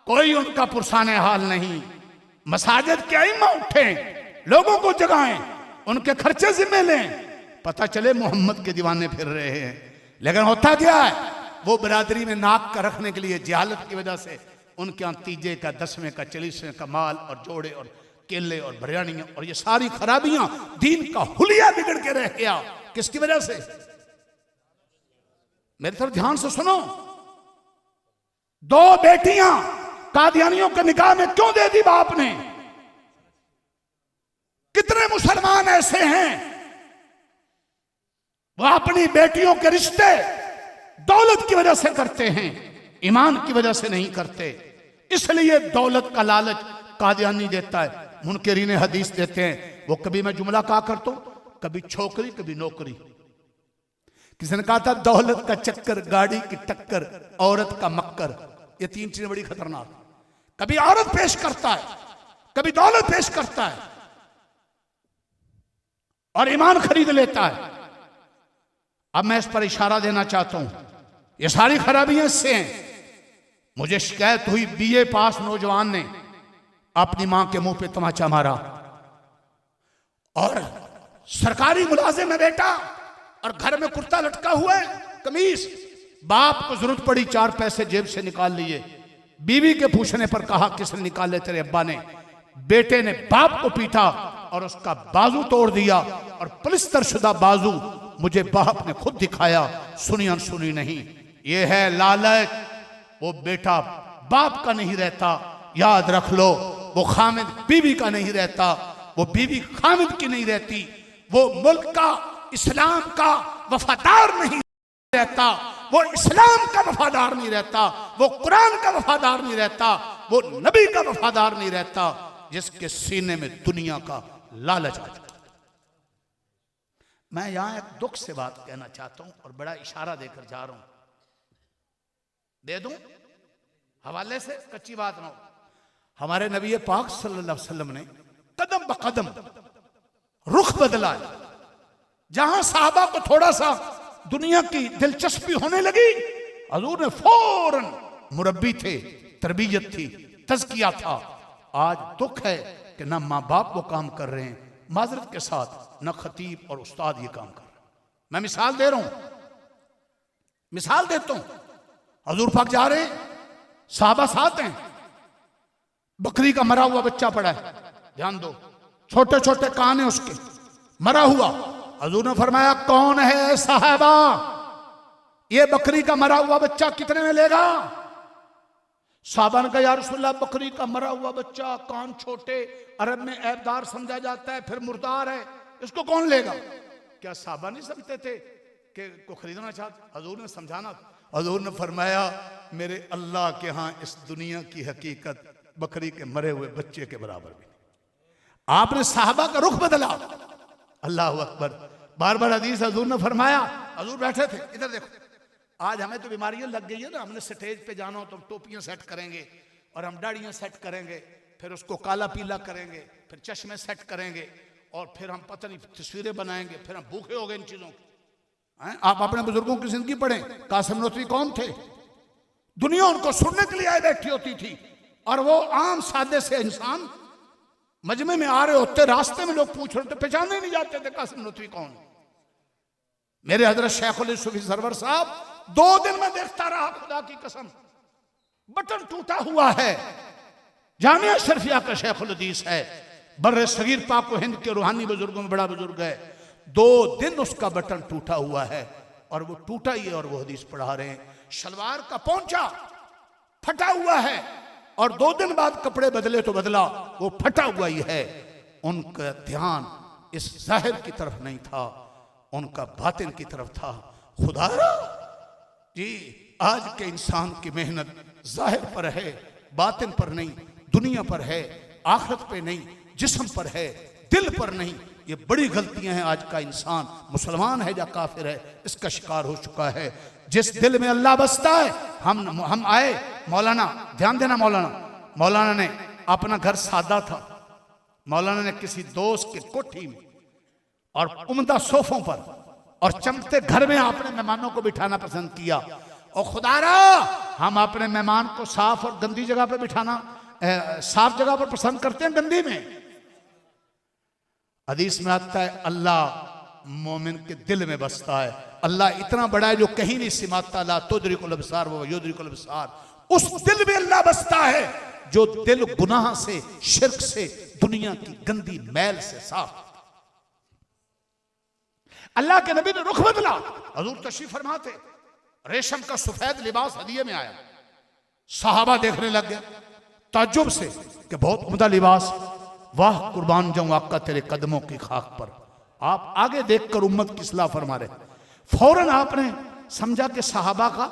Speaker 1: कोई उनका पुरसाने हाल नहीं। मसाजिद के इमाम उठे, लोगों को जगाएं, उनके खर्चे जिम्मे लें, पता चले मोहम्मद के दीवाने फिर रहे हैं। लेकिन होता क्या है, वो बरादरी में नाक का रखने के लिए जहालत की वजह से उनके यहाँ तीजे का 10वें का 40वें का माल और जोड़े और केले और बिरयानियां और ये सारी खराबियां, दीन का हुलिया बिगड़ के रह गया। किसकी वजह से? मेरी तरफ ध्यान से सुनो, 2 बेटियां कादियानियों के निकाह में क्यों दे दी बाप ने? कितने मुसलमान ऐसे हैं वो अपनी बेटियों के रिश्ते दौलत की वजह से करते हैं, ईमान की वजह से नहीं करते। इसलिए दौलत का लालच कादियानी देता है, मुनकरीन हदीस देते हैं। वो कभी मैं जुमला कहा करता हूं, कभी छोकरी कभी नौकरी। किसी ने कहा था दौलत का चक्कर, गाड़ी की टक्कर, औरत का मक्कर, ये 3 चीजें बड़ी खतरनाक। कभी औरत पेश करता है, कभी दौलत पेश करता है और ईमान खरीद लेता है। अब मैं इस पर इशारा देना चाहता हूं, ये सारी खराबियां इससे हैं। मुझे शिकायत हुई, बीए पास नौजवान ने अपनी मां के मुंह पे तमाचा मारा, और सरकारी मुलाजिम है बेटा और घर में कुर्ता लटका हुआ है, कमीज। बाप को जरूरत पड़ी 4 पैसे जेब से निकाल लिए, बीवी के पूछने पर कहा किसने निकाले? तेरे अब्बा ने। बेटे ने बाप को पीटा और उसका बाजू तोड़ दिया, और पलिस्तर शुदा बाजू मुझे बाप ने खुद दिखाया, सुनी अनसुनी नहीं। ये है लालच। वो बेटा बाप का नहीं रहता, याद रख लो। वो खामिद बीवी का नहीं रहता, वो बीवी खामिद की नहीं रहती। वो मुल्क का, इस्लाम का वफादार नहीं रहता, वो इस्लाम का वफादार नहीं रहता, वो कुरान का वफादार नहीं रहता, वो नबी का वफादार नहीं रहता, जिसके सीने में दुनिया का लालच आ जाता। मैं यहां एक दुख से बात कहना चाहता हूं और बड़ा इशारा देकर जा रहा हूं, दे दूं हवाले से, कच्ची बात ना हो। हमारे नबी पाक सल्लल्लाहु अलैहि वसल्लम ने कदम ब कदम रुख बदला है। जहां साहबा को थोड़ा सा दुनिया की दिलचस्पी होने लगी, हजूर ने फौरन, मुरब्बी थे, तरबियत थी, तज़किया था। आज दुख है कि ना माँ बाप वो काम कर रहे हैं, माजरत के साथ ना खतीब और उस्ताद ये काम कर रहे हैं। मैं मिसाल दे रहा हूं, मिसाल देता हूं। हजूर पाक जा रहे हैं, साहबा साथ हैं, बकरी का मरा हुआ बच्चा पड़ा है, ध्यान दो, छोटे छोटे कान है उसके, मरा हुआ। हजूर ने फरमाया कौन है साहबा, ये बकरी का मरा हुआ बच्चा कितने में लेगा? साहबा ने कहा या रसूलल्लाह, बकरी का मरा हुआ बच्चा, कान छोटे, अरब में ऐबदार समझा जाता है, फिर मुर्दार है, इसको कौन लेगा? क्या साहबा नहीं समझते थे कि को खरीदना चाहते? हजूर ने समझाना। हजूर ने फरमाया मेरे अल्लाह के यहां इस दुनिया की हकीकत बकरी के मरे हुए बच्चे के बराबर भी। आपने साहबा का रुख बदला। अल्लाह अकबर। बार बार हदीस हजूर ने फरमाया, हजूर बैठे थे, इधर देखो, आज हमें तो बीमारियां लग गई है ना, हमने स्टेज पे जाना हो तो टोपियां सेट करेंगे और हम दाढ़ियां सेट करेंगे, फिर उसको काला पीला करेंगे, फिर चश्मे सेट करेंगे और फिर हम पता नहीं तस्वीरें बनाएंगे, फिर हम भूखे हो गए इन चीजों के। आप अपने बुजुर्गों की जिंदगी पढ़ें, कासिम नोतवी कौन थे? दुनिया उनको सुनने के लिए आए बैठी होती थी और वो आम सादे से इंसान मजमे में आ रहे होते, रास्ते में लोग पूछ रहे थे, पहचाने नहीं जाते थे कासिम नोतवी कौन। मेरे हजरत शेखुल सूफी सरवर साहब 2 दिन में देखता रहा, खुदा की कसम, बटन टूटा हुआ है। जामिया शरीफिया का शेखुल हदीस है, बर्रे सगीर पाक हिंद के रूहानी बुजुर्गों में बड़ा बुजुर्ग है। 2 दिन उसका बटन टूटा हुआ है और वो टूटा ही है। और वो हदीस पढ़ा रहे हैं, शलवार का पौंचा फटा हुआ है और 2 दिन बाद कपड़े बदले तो बदला, वो फटा हुआ ही है। उनका ध्यान इस जाहिर की तरफ नहीं था, उनका बातिन की तरफ था। खुदा जी, आज के इंसान की मेहनत जाहिर पर है, बातिन पर नहीं, दुनिया पर है, आखिरत पे नहीं, जिस्म पर है, दिल पर नहीं। ये बड़ी गलतियां हैं। आज का इंसान मुसलमान है या काफिर है, इसका शिकार हो चुका है। जिस दिल में अल्लाह बसता है, हम आए, मौलाना ध्यान देना, मौलाना ने अपना घर सादा था, मौलाना ने किसी दोस्त के कोठी में और उम्दा सोफों पर और चमकते घर में अपने मेहमानों को बिठाना पसंद किया। और खुदारा, हम अपने मेहमान को साफ और गंदी जगह पर बिठाना, साफ जगह पर पसंद करते हैं, गंदी में। हदीस में आता है अल्लाह मोमिन के दिल में बसता है। अल्लाह इतना बड़ा है जो कहीं नहीं सिमाता, ला तुदरिकुल अबसार व युदरिकुल अबसार। उस दिल में अल्लाह बसता है जो दिल गुनाह से, शिर्क से, दुनिया की गंदी मैल से साफ। अल्लाह के नबी ने रुख बदला। हजूर तशरीफ फरमाते, रेशम का सफेद लिबास हदिये में आया, सहाबा देखने लग गए ताज्जुब से कि बहुत उम्दा लिबास, वाह कुर्बान जाऊं आका तेरे कदमों की खाक पर। आप आगे देखकर उम्मत की इस्लाह फरमा रहे। फौरन आपने समझा कि सहाबा का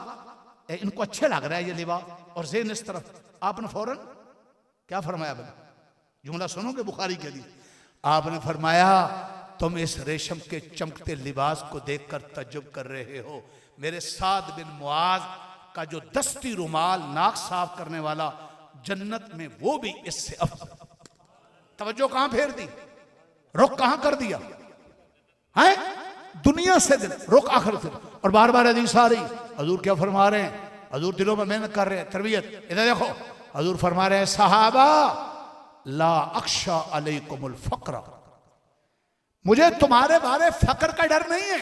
Speaker 1: इनको अच्छे लग रहा है ये लिबास, और ज़ेन इस तरफ, आपने फौरन क्या फरमाया? बना जुमला सुनोगे बुखारी के लिए। आपने फरमाया तुम इस रेशम के चमकते लिबास को देखकर तज्जुब कर रहे हो, मेरे साद बिन मुआज का जो दस्ती रुमाल नाक साफ करने वाला जन्नत में, वो भी इससे अफजल। तवज्जो कहां फेर दी, रुख कहां कर दिया है? दुनिया से दिल, रुख आखिर से। और बार बार हदीस आ रही, हजूर क्या फरमा रहे हैं? हजूर दिलों में मेहनत कर रहे हैं, तरबियत। इधर देखो, हजूर फरमा रहे हैं सहाबा ला अख्शा अलैकुमुल फक्र, मुझे तुम्हारे बारे फक्र का डर नहीं है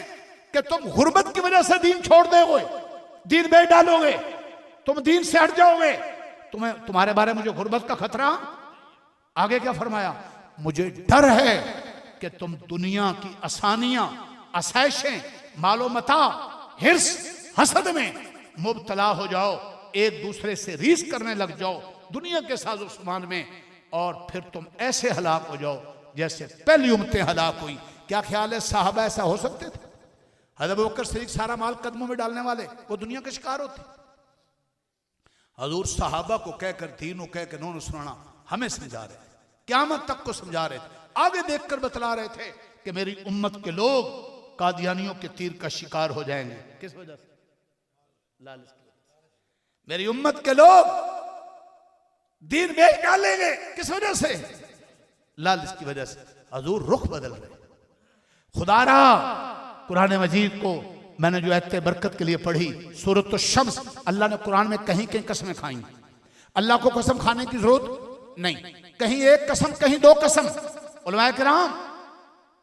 Speaker 1: कि तुम गुर्बत की वजह से दीन छोड़ दोगे, दीन बेच डालोगे, तुम दीन से हट जाओगे। तुम्हारे बारे में मुझे गुर्बत का खतरा। आगे क्या फरमाया? मुझे डर है कि तुम दुनिया की आसानियां, आसाइशें, मालो मता, हिर्स, हसद में मुब्तला हो जाओ, एक दूसरे से रीस करने लग जाओ दुनिया के साजो सामान में, और फिर तुम ऐसे हलाक हो जाओ जैसे पहली उम्मतें हलाक हुई। क्या ख्याल है, साहबा ऐसा हो सकते थे? हज़रत अबू बकर सिद्दीक़ सारा माल कदमों में डालने वाले, वो दुनिया के शिकार होते। हजूर सहाबा को कहकर, दीनों कहकर उन्होंने सुनाना, हमें समझा रहे थे, क़यामत तक को समझा रहे थे। आगे देखकर बतला रहे थे कि मेरी उम्मत के लोग कादियानियों के तीर का शिकार हो जाएंगे। किस वजह से? लालच की वजह से। मेरी उम्मत के लोग दीन बेच डालेंगे, किस वजह से? लालच की वजह से। हजूर रुख बदल रहे। खुदारा, कुरान मजीद को मैंने जो आयत बरकत के लिए पढ़ी, सूरत शम्स, अल्लाह ने कुरान में कहीं कहीं कसमें खाई। अल्लाह को कसम खाने की जरूरत नहीं, कहीं एक कसम, कहीं 2 कसम। उलमाए किराम,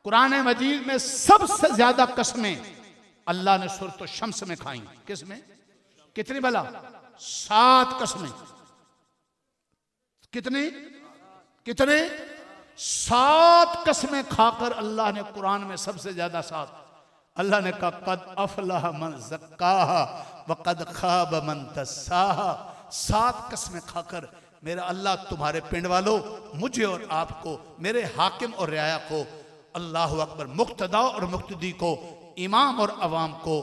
Speaker 1: कुरान मजीद में सबसे ज्यादा कसमें अल्लाह ने सूरत शम्स में खाई। किस में? कितनी भला? 7 कसमें। कितनी? 7 कसमें खाकर अल्लाह ने कुरान में सबसे ज्यादा 7। अल्लाह ने कहा कद अफलह मन ज़क्काहा व कद खाब मन दस्साहा। 7 कसमें खाकर मेरा अल्लाह तुम्हारे पिंड वालों, मुझे और आपको, मेरे हाकिम और रियाया को, अल्लाह अकबर, मुक्तदा और मुक्तदी को, इमाम और अवाम को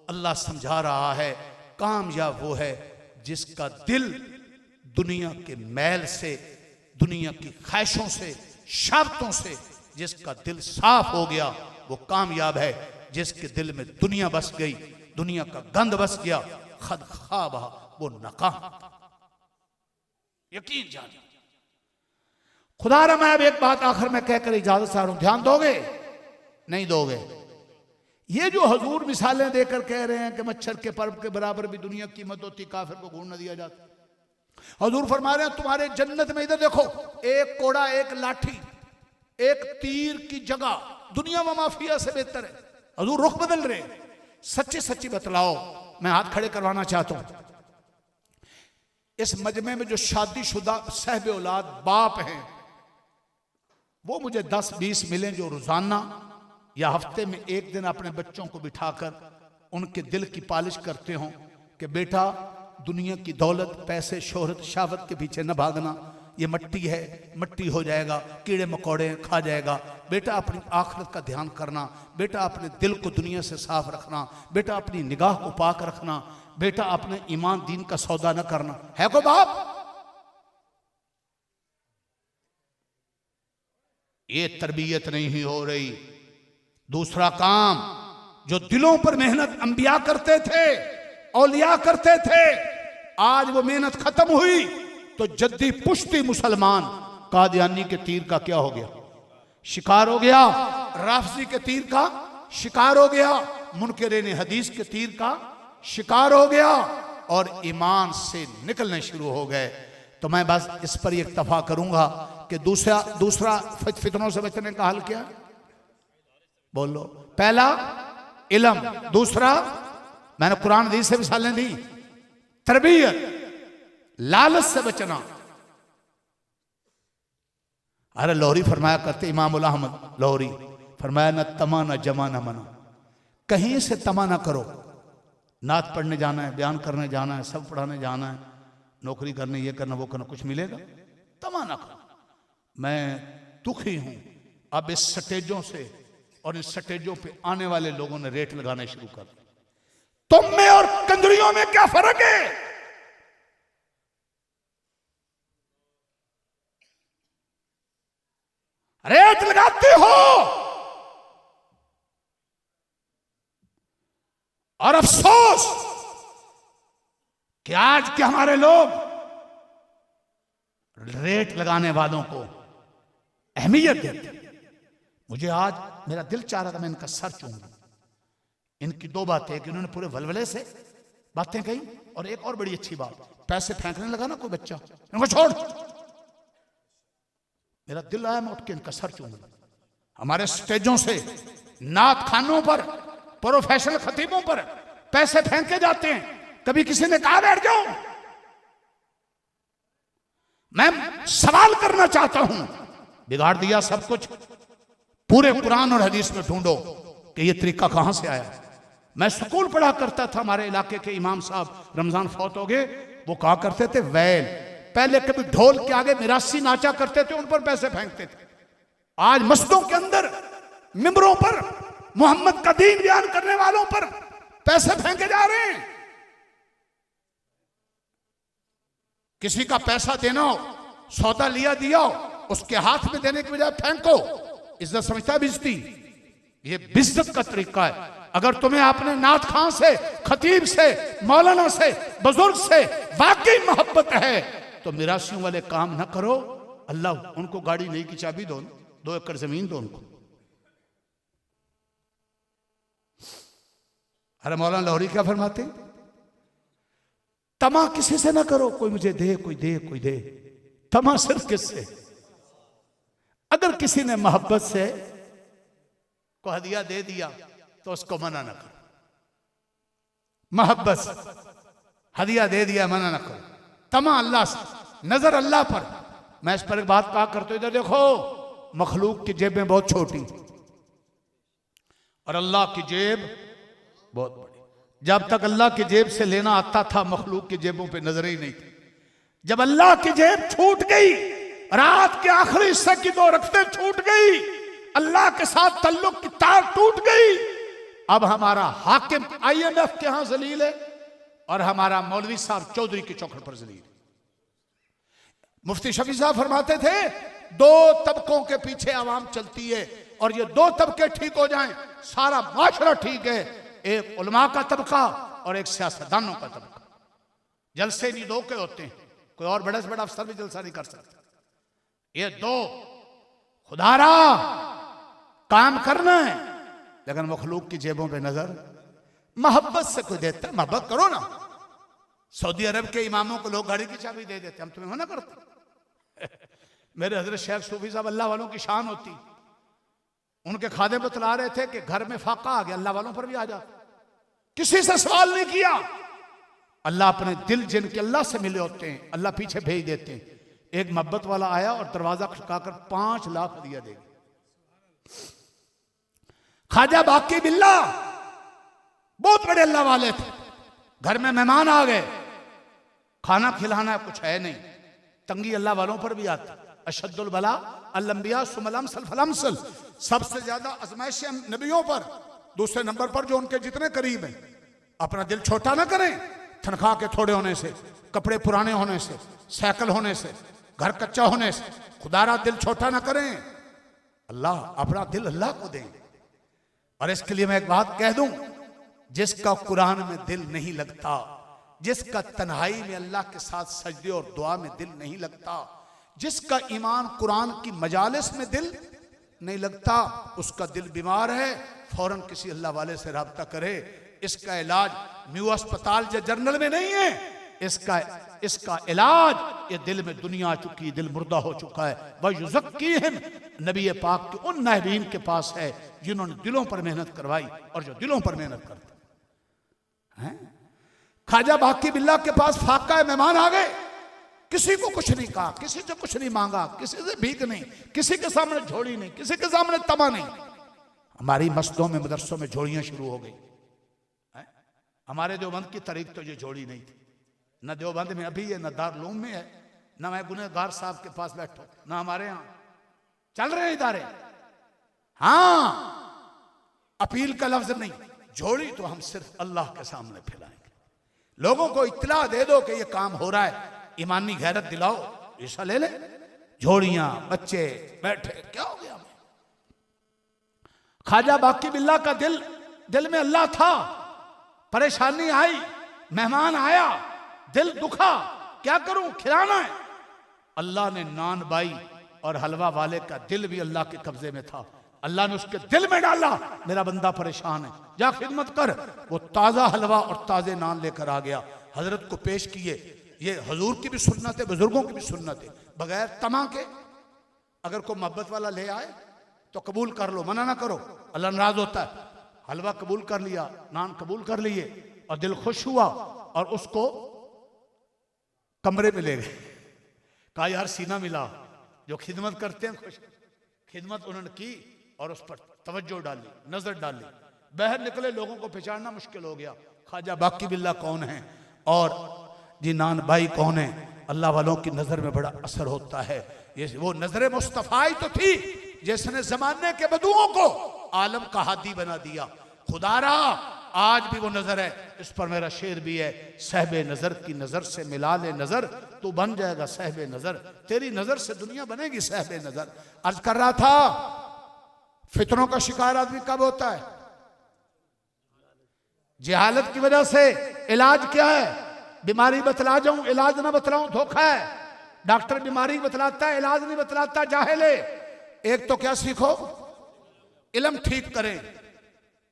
Speaker 1: अल्लाह समझा रहा है कामयाब वो है जिसका दिल दुनिया के मैल से, दुनिया की ख्वाहिशों से, शर्तों से जिसका दिल साफ हो गया, वो कामयाब है। जिसके दिल में दुनिया बस गई, दुनिया का गंद बस गया, खद खाबा, वो नाकाम। यकीन जानिए। खुदा रा, मैं अब एक बात आखिर में कहकर इजाजत चाह रहा हूं, ध्यान दोगे? नहीं दोगे? ये जो हजूर मिसालें देकर कह रहे हैं कि मच्छर के पर्व के बराबर भी दुनिया की कीमत होती, काफिर को घूर न दिया जाता। हजूर फरमा रहे हैं तुम्हारे जन्नत में, इधर देखो, एक कोड़ा, एक लाठी, एक तीर की जगह दुनिया में माफिया से बेहतर है। हजूर रुख बदल रहे हैं। सच्ची सच्ची बतलाओ, मैं हाथ खड़े करवाना चाहता हूं, इस मजमे में जो शादीशुदा साहिब औलाद बाप हैं, वो मुझे 10-20 मिले जो रोजाना या हफ्ते में एक दिन अपने बच्चों को बिठाकर उनके दिल की पालिश करते हो कि बेटा दुनिया की दौलत, पैसे, शोहरत, शावत के पीछे न भागना, ये मट्टी है, मट्टी हो जाएगा, कीड़े मकोड़े खा जाएगा। बेटा अपनी आखिरत का ध्यान करना, बेटा अपने दिल को दुनिया से साफ रखना, बेटा अपनी निगाह को पाक रखना, बेटा अपने ईमान दीन का सौदा न करना। है को बाप? ये तरबियत नहीं हो रही। दूसरा काम जो दिलों पर मेहनत अंबिया करते थे, औलिया करते थे, आज वो मेहनत खत्म हुई तो जद्दी पुश्ती मुसलमान कादियानी के तीर का क्या हो गया? शिकार हो गया। राफजी के तीर का शिकार हो गया। मुनकरीन हदीस के तीर का शिकार हो गया और ईमान से निकलने शुरू हो गए। तो मैं बस इस पर ही इक्तफा करूंगा कि दूसरा फितनों से बचने का हल क्या? बोलो। पहला इल्म, दूसरा मैंने कुरान हदीस से मिसालें दी, तरबियत, लालच से बचना। अरे लोहरी फरमाया करते इमाम उल अहमद लोहरी फरमाया, न तमा न जमा न मना, कहीं से तमा ना करो। नात पढ़ने जाना है, बयान करने जाना है, सब पढ़ाने जाना है, नौकरी करने, ये करना वो करना, कुछ मिलेगा? तमा ना करो। मैं दुखी हूं अब इस स्टेजों से और इस स्टेजों पे आने वाले लोगों ने रेट लगाने शुरू कर दिए। तुम में और कंजरियों में क्या फर्क है? रेट लगाते हो और अफसोस कि आज के हमारे लोग रेट लगाने वालों को अहमियत देते। मुझे आज मेरा दिल चाह रहा था मैं इनका सर चूमूं। इनकी दो बातें कि उन्होंने पूरे वलवले से बातें कही और एक और बड़ी अच्छी बात, पैसे फेंकने लगा ना कोई बच्चा, इनको छोड़। मेरा दिल आया मैं उठ के इनका सर चूमूं। हमारे स्टेजों से, नात खानों पर, प्रोफेशनल खतीबों पर पैसे फेंके जाते हैं। कभी किसी ने कहा बैठ जाओ? मैं सवाल करना चाहता हूं, बिगाड़ दिया सब कुछ। पूरे कुरान और हदीस में ढूंढो कि ये तरीका कहां से आया। मैं स्कूल पढ़ा करता था, हमारे इलाके के इमाम साहब रमजान फौत हो गए, वो कहा करते थे वैल। पहले कभी ढोल के आगे मिरासी नाचा करते थे, उन पर पैसे फेंकते थे। आज मस्जिदों के अंदर, मिंबरों पर, मोहम्मद का दीन बयान करने वालों पर पैसे फेंके जा रहे हैं। किसी का पैसा देना हो, सौदा लिया दिया हो, उसके हाथ में देने की बजाय फेंको, इज्जत समझता है बेइज्जती? ये बिज्जत का तरीका है। अगर तुम्हें अपने नात खां से, खतीब से, मौलाना से, बुजुर्ग से वाकई मोहब्बत है तो मिरासियों वाले काम ना करो। अल्लाह उनको गाड़ी नहीं की चाबी दो, 2 एकड़ जमीन दो उनको। अरे मौलाना लाहौरी क्या फरमाते? तमा किसी से ना करो, कोई मुझे दे, कोई दे, कोई दे। तमा सिर्फ किससे? अगर किसी ने मोहब्बत से को हदिया दे दिया तो उसको मना ना करो। मोहब्बत से हदिया दे दिया, मना ना करो। तमा अल्लाह से, नजर अल्लाह पर। मैं इस पर एक बात कहा करते, इधर देखो, मखलूक की जेबें बहुत छोटी और अल्लाह की जेब बहुत बड़ी। जब तक अल्लाह की जेब से लेना आता था, मखलूक की जेबों पे नजर ही नहीं थी। जब अल्लाह की जेब छूट गई, रात के आखिरी हिस्से की 2 रख्तें छूट गई, अल्लाह के साथ तल्लुक की तार टूट गई, अब हमारा हाकिम IMF के यहां जलील है और हमारा मौलवी साहब चौधरी की चौखट पर जलील है। मुफ्ती शफी साहब फरमाते थे 2 तबकों के पीछे आवाम चलती है और ये 2 तबके ठीक हो जाएं सारा माशरा ठीक है। एक उलमा का तबका और एक सियासतदानों का तबका। जलसे नहीं 2 के होते हैं, कोई और बड़े से बड़ा अफसर भी जलसा नहीं कर सकता। ये 2 खुदारा काम करना है, लेकिन मखलूक की जेबों पे नजर। मोहब्बत से कोई देता है, मोहब्बत करो ना। सऊदी अरब के इमामों को लोग गाड़ी की चाबी दे देते, हम तुम्हें मना करते। मेरे हजरत शेख सूफी साहब अल्लाह वालों की शान होती, उनके खादे बतला रहे थे कि घर में फाका आ गया, अल्लाह वालों पर भी आ जाता, किसी से सवाल नहीं किया। अल्लाह अपने दिल जिनके अल्लाह से मिले होते हैं, अल्लाह पीछे भेज देते हैं। एक मोहब्बत वाला आया और दरवाजा खटकाकर 5 लाख दिया देगा। ख्वाजा बाकी बिल्ला बहुत बड़े अल्लाह वाले थे। घर में मेहमान आ गए, खाना खिलाना कुछ है नहीं, तंगी अल्लाह वालों पर भी आती। अशद्दुल बला अल अंबिया सुमल अमसल फल अमसल, सबसे ज्यादा आजमाइशें नबियों पर, दूसरे नंबर पर जो उनके जितने करीब हैं। अपना दिल छोटा ना करें, तनख्वाह के थोड़े होने से, कपड़े पुराने होने से, साइकिल होने से, घर कच्चा होने से खुदारा दिल छोटा ना करें। अल्लाह अपना दिल अल्लाह को दें। और इसके लिए मैं एक बात कह दूं, जिसका कुरान में दिल नहीं लगता, जिसका तन्हाई में अल्लाह के साथ सजदे और दुआ में दिल नहीं लगता, जिसका ईमान कुरान की मजालिस में दिल नहीं लगता, उसका दिल बीमार है, फौरन किसी अल्लाह वाले से राब्ता करे। इसका इलाज म्यू अस्पताल या जर्नल में नहीं है, इसका इलाज ये दिल में दुनिया आ चुकी, दिल मुर्दा हो चुका है। वह युज़क्कीहिम, नबी पाक के उन नाहिबीन के पास है जिन्होंने दिलों पर मेहनत करवाई और जो दिलों पर मेहनत करते हैं। ख्वाजा बाकी बिल्ला के पास फाका मेहमान आ गए, किसी को कुछ नहीं कहा, किसी से कुछ नहीं मांगा, किसी से भीख नहीं, किसी के सामने झोली नहीं, किसी के सामने तमा नहीं। हमारी मस्जिदों में मदरसों में झोलियां शुरू हो गई। हमारे देवबंद की तारीख तो ये जोड़ी नहीं थी, न देवबंद में अभी है, न दारुल में है, न मैं गुनहगार साहब के पास बैठो, न हमारे यहाँ चल रहे इदारे। हाँ, अपील का लफ्ज नहीं, जोड़ी तो हम सिर्फ अल्लाह के सामने फैलाएंगे। लोगों को इत्तला दे दो कि ये काम हो रहा है, ईमानी गैरत दिलाओ, ऐसा ले ले। झोड़ियां, बच्चे बैठे, क्या हो गया? ख्वाजा बाकी बिल्ला का दिल में अल्लाह था। परेशानी आई, मेहमान आया, दिल दुखा, क्या करूं, खिलाना है। अल्लाह ने नान बाई और हलवा वाले का दिल भी अल्लाह के कब्जे में था। अल्लाह ने उसके दिल में डाला, मेरा बंदा परेशान है, जा खिदमत कर। वो ताजा हलवा और ताजे नान लेकर आ गया, हजरत को पेश किए। ये हजूर की भी सुन्नत है, बुजुर्गों की भी सुन्नत है। बगैर तमा के अगर कोई मोहब्बत वाला ले आए तो कबूल कर लो, मना ना करो, अल्लाह नाराज होता है। हलवा कबूल कर लिया, नान कबूल कर लिए और दिल खुश हुआ और उसको कमरे में ले गए। कहा यार सीना मिला, जो खिदमत करते हैं खुश। खिदमत उन्होंने की और उस पर तवज्जो डाली, नजर डाली। बाहर निकले, लोगों को पहचानना मुश्किल हो गया, ख्वाजा बाकी बिल्ला कौन है और जी नान भाई कौन है। अल्लाह वालों की नजर में बड़ा असर होता है। ये वो नजर मुस्तफाई तो थी जिसने जमाने के बदुओं को आलम का हादी बना दिया। खुदारा आज भी वो नजर है, इस पर मेरा शेर भी है, सहबे नजर की नजर से मिला ले नजर, तू बन जाएगा सहबे नजर। तेरी नजर से दुनिया बनेगी सहबे नजर। अर्ज कर रहा था, फितनों का शिकार आदमी कब होता है? जहालत की वजह से। इलाज क्या है? बीमारी बतला जाऊं, इलाज ना बतलाऊं, धोखा है। डॉक्टर बीमारी बतलाता है, इलाज नहीं बतलाता, जाहिल है। एक तो क्या सीखो, इल्म ठीक करें।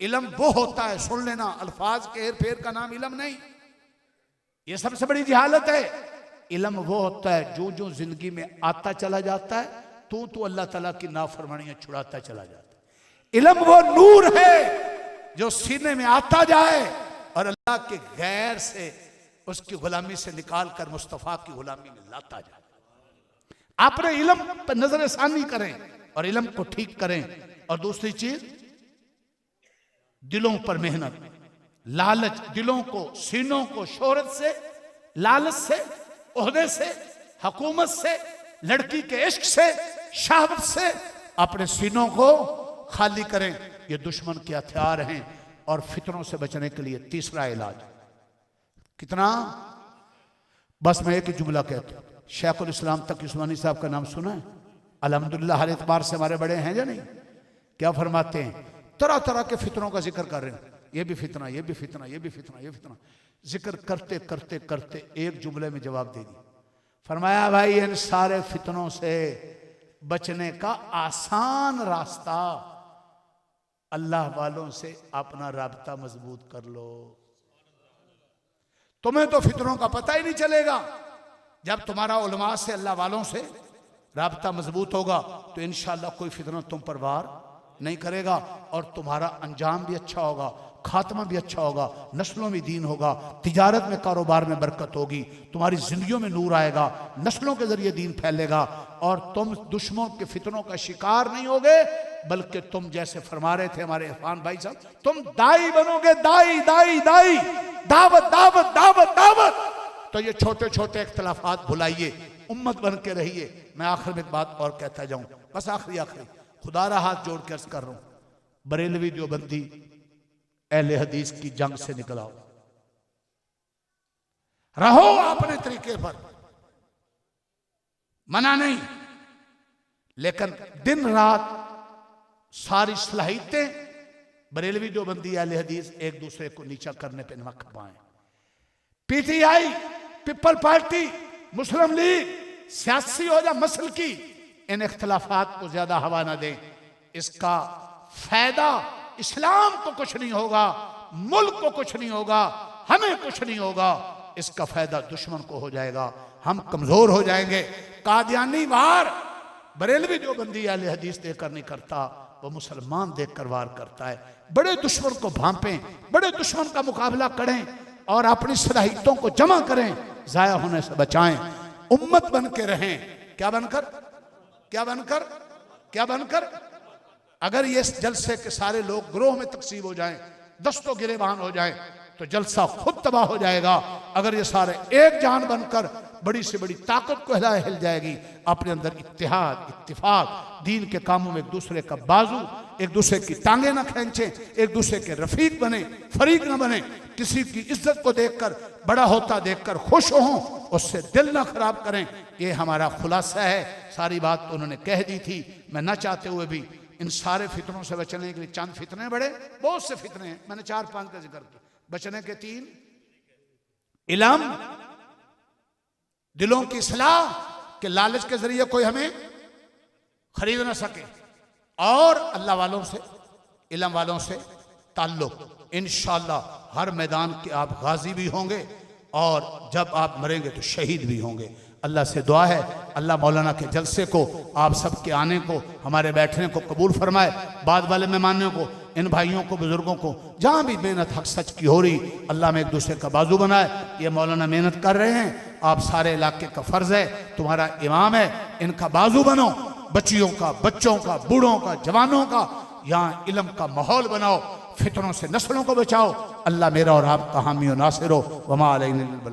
Speaker 1: इल्म वो होता है, सुन लेना, अल्फाज के हेर फेर का नाम इल्म नहीं। ये सबसे बड़ी जहालत है। इल्म वो होता है जो जो जिंदगी में आता चला जाता है, तू अल्लाह ताला की नाफरमानियां छुड़ाता चला जाता है। इल्म वो नूर है जो सीने में आता जाए और अल्लाह के गैर से, उसकी गुलामी से निकाल कर मुस्तफा की गुलामी में लाता जाए। आपने इल्म पर नजर सानी करें और इल्म को ठीक करें। और दूसरी चीज, दिलों पर मेहनत। लालच दिलों को, सीनों को शोहरत से, लालच से, ओहदे से, हुकूमत से, लड़की के इश्क से, शहवत से अपने सीनों को खाली करें। ये दुश्मन के हथियार हैं। और फितनों से बचने के लिए तीसरा इलाज कितना? बस मैं एक ही जुमला कहता हूं, शेखुल इस्लाम तकी उस्मानी साहब का नाम सुना है? अल्हम्दुलिल्लाह हर एतबार से हमारे बड़े हैं या नहीं? क्या फरमाते हैं? तरह तरह के फितनों का जिक्र कर रहे हैं। ये भी फितना, ये भी फितना, ये भी फितना, ये फितना। जिक्र करते करते करते एक जुमले में जवाब दे दिया। फरमाया भाई इन सारे फितनों से बचने का आसान रास्ता, अल्लाह वालों से अपना राब्ता मजबूत कर लो। तुम्हें तो फितनों का पता ही नहीं चलेगा। जब तुम्हारा उलमा से, अल्लाह वालों से राब्ता मजबूत होगा तो इंशाअल्लाह कोई फितना तुम पर वार नहीं करेगा और तुम्हारा अंजाम भी अच्छा होगा, खात्मा भी अच्छा होगा, नस्लों में दीन होगा, तिजारत में, कारोबार में बरकत होगी, तुम्हारी जिंदगियों में नूर आएगा, नस्लों के जरिए दीन फैलेगा और तुम दुश्मनों के फितनों का शिकार नहीं होगे, बल्कि तुम जैसे फरमा रहे थे हमारे इरफान भाई साहब, तुम दाई बनोगे, दाई दाई दाई, दावत दावत दावत दावत। तो ये छोटे छोटे इख्तलाफात भुलाइए, उम्मत बन के रहिए। मैं आखिर में एक बात और कहता जाऊं, बस आखिरी खुदारा हाथ जोड़ के अर्ज कर रहा हूं, बरेलवी देवबंदी अहले हदीस की जंग से निकलाओ, रहो अपने तरीके पर, मना नहीं, लेकिन दिन रात सारी सलाहियतें बरेलवी देवबंदी अहले हदीस एक दूसरे को नीचा करने पर न खपाएं। पीटीआई, पीपल पार्टी, मुस्लिम लीग, सियासी हो या मसल की, इन इख्तलाफात को ज्यादा हवा ना दें। इसका फायदा इस्लाम को कुछ नहीं होगा, मुल्क को कुछ नहीं होगा, हमें कुछ नहीं होगा। इसका फायदा दुश्मन को हो जाएगा, हम कमजोर हो जाएंगे। कादियानी वार बरेलवी देवबंदी अहले हदीस देखकर नहीं करता, वो मुसलमान देखकर वार करता है। बड़े दुश्मन को भांपें, बड़े दुश्मन का मुकाबला करें और अपनी सलाहियतों को जमा करें, जाया होने से बचाएं, उम्मत बन के रहें। क्या बनकर, क्या बनकर, क्या बनकर? अगर ये जलसे के सारे लोग ग्रोह में तकसीम हो जाएं, दस्तों गिरेबान हो जाएं, तो जलसा खुद तबाह हो जाएगा। अगर ये सारे एक जान बनकर बड़ी से बड़ी ताकत को हिल जाएगी, अपने अंदर इत्तेहाद, इत्तिफाक, दीन के कामों में एक दूसरे का बाजू, एक दूसरे की टांगे ना खींचें, एक दूसरे के रफीक बने, फरीक ना बने, किसी की इज्जत को देखकर, बड़ा होता देखकर खुश हों, उससे दिल ना खराब करें। ये हमारा खुलासा है। सारी बात तो उन्होंने कह दी थी, मैं ना चाहते हुए भी इन सारे फितनों से बचने के लिए, चंद फितने बड़े, बहुत से फितने हैं, मैंने 4-5 का जिक्र किया। बचने के 3, इल्म, दिलों की सलाह के लालच के जरिए कोई हमें खरीद ना सके, और अल्लाह वालों से, इल्म वालों से ताल्लुक। इंशाअल्लाह हर मैदान के आप गाजी भी होंगे, और जब आप मरेंगे तो शहीद भी होंगे। अल्लाह से दुआ है, अल्लाह मौलाना के जलसे को, आप सबके आने को, हमारे बैठने को कबूल फरमाए। बाद वाले मेहमानों को, इन भाइयों को, बुजुर्गों को, जहाँ भी मेहनत हक सच की हो रही, अल्लाह में एक दूसरे का बाजू बनाए। ये मौलाना मेहनत कर रहे हैं, आप सारे इलाके का फर्ज है, तुम्हारा इमाम है, इनका बाजू बनो, बच्चियों का, बच्चों का, बूढ़ों का, जवानों का, यहाँ इल्म का माहौल बनाओ, फितनों से नस्लों को बचाओ। अल्लाह मेरा और आपका हामी और नासिर हो। वमा अलैना